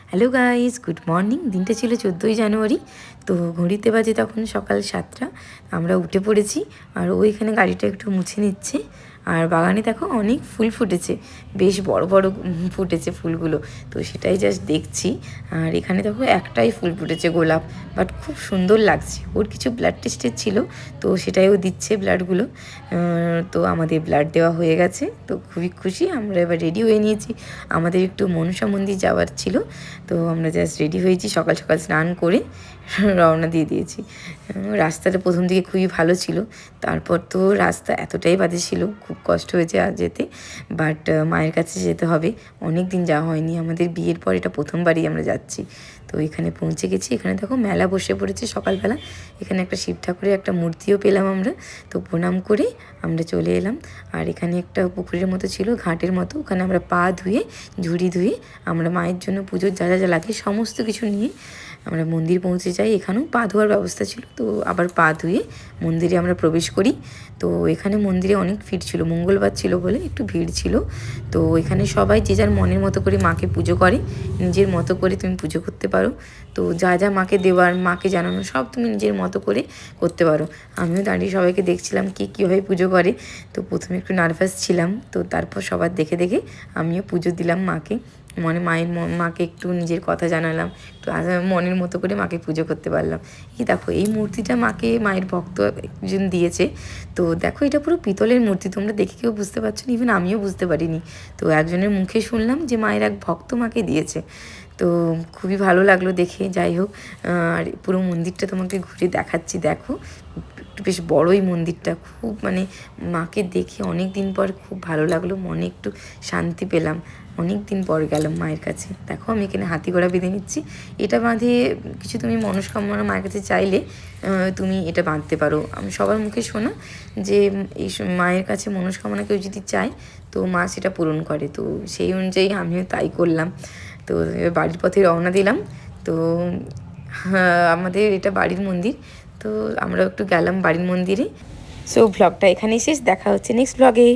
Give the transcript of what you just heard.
Hello guys, good morning. দিনটা ছিল 14ই জানুয়ারি। তো ঘড়িতে বাজে তখন সকাল 7টা। আমরা উঠে পড়েছি আর ওইখানে গাড়িটা একটু মুছে নিচ্ছে। আর বাগানে দেখো অনেক ফুল ফুটেছে, বেশ বড় বড় ফুটেছে ফুলগুলো। তো সেটাই জাস্ট দেখছি। আর এখানে দেখো একটাই ফুল ফুটেছে, গোলাপ, বাট খুব সুন্দর লাগছে। ওর কিছু ব্লাড টেস্টের ছিল, তো সেটাইও দিচ্ছে ব্লাডগুলো। তো আমাদের ব্লাড দেওয়া হয়ে গেছে, তো খুবই খুশি। আমরা এবার রেডি হয়ে নিয়েছি, আমাদের একটু মনসা মন্দির যাওয়ার ছিল। তো আমরা জাস্ট রেডি হয়েছি, সকাল সকাল স্নান করে রওনা দিয়ে দিয়েছি। রাস্তাটা প্রথম দিকে খুবই ভালো ছিল, তারপর তো রাস্তা এতটাই বাজে ছিল, খুব কষ্ট হয়েছে আর যেতে। বাট মায়ের কাছে যেতে হবে, অনেক দিন যাওয়া হয়নি। আমাদের বিয়ের পর এটা প্রথমবারই আমরা যাচ্ছি। তো এখানে পৌঁছে গেছি। এখানে দেখো মেলা বসে পড়েছে সকালবেলা। এখানে একটা শিব ঠাকুরের একটা মূর্তিও পেলাম আমরা। তো প্রণাম করে আমরা চলে এলাম। আর এখানে একটা পুকুরের মতো ছিল, ঘাটের মতো, ওখানে আমরা পা ধুয়ে, ঝুড়ি ধুয়ে আমরা মায়ের জন্য পুজোর যা যা লাগে সমস্ত কিছু নিয়ে আমরা মন্দির পৌঁছে যাই। এখানেও পা ধোয়ার ব্যবস্থা ছিল, তো আবার পা ধুয়ে মন্দিরে আমরা প্রবেশ করি। তো এখানে মন্দিরে অনেক ভিড় ছিল, মঙ্গলবার ছিল বলে একটু ভিড় ছিল। তো এখানে সবাই যে যার মনের মতো করে মাকে পুজো করে, নিজের মতো করে তুমি পুজো করতে পারো। তো যা যা মাকে দেওয়ার, মাকে জানানো, সব তুমি নিজের মতো করে করতে পারো। আমিও দাঁড়িয়ে সবাইকে দেখছিলাম কে কীভাবে পুজো করে। তো প্রথমে একটু নার্ভাস ছিলাম, তো তারপর সবার দেখে দেখে আমিও পুজো দিলাম মাকে। মাকে একটু নিজের কথা জানালাম, একটু মনের মতো করে মাকে পুজো করতে পারলাম। এই দেখো, এই মূর্তিটা মাকে মায়ের ভক্ত একজন দিয়েছে। তো দেখো, এটা পুরো পিতলের মূর্তি, তোমরা দেখে কেউ বুঝতে পারছো না, ইভেন আমিও বুঝতে পারিনি। তো একজনের মুখে শুনলাম যে মায়ের এক ভক্ত মাকে দিয়েছে। তো খুবই ভালো লাগলো দেখে। যাই হোক, আর পুরো মন্দিরটা তোমাকে ঘুরে দেখাচ্ছি। দেখো, একটু বেশ বড়ই মন্দিরটা, খুব মানে মাকে দেখে অনেক দিন পর খুব ভালো লাগলো, মনে একটু শান্তি পেলাম। অনেক দিন পর গেলাম মায়ের কাছে। দেখো, আমি এখানে হাতি ঘোড়া বেঁধে নিচ্ছি। এটা বাঁধে কিছু তুমি মনস্কামনা মায়ের কাছে চাইলে তুমি এটা বাঁধতে পারো। আমি সবার মুখে শোনা যে এই মায়ের কাছে মনস্কামনা কেউ যদি চায় তো মা সেটা পূরণ করে। তো সেই অনুযায়ী আমিও তাই করলাম। তো বাড়ির পথে রওনা দিলাম। তো আমাদের এটা বাড়ির মন্দির, তো আমরা একটু গেলাম বাড়ির মন্দিরে। সো ব্লগটা এখানেই শেষ, দেখা হচ্ছে নেক্সট ব্লগে।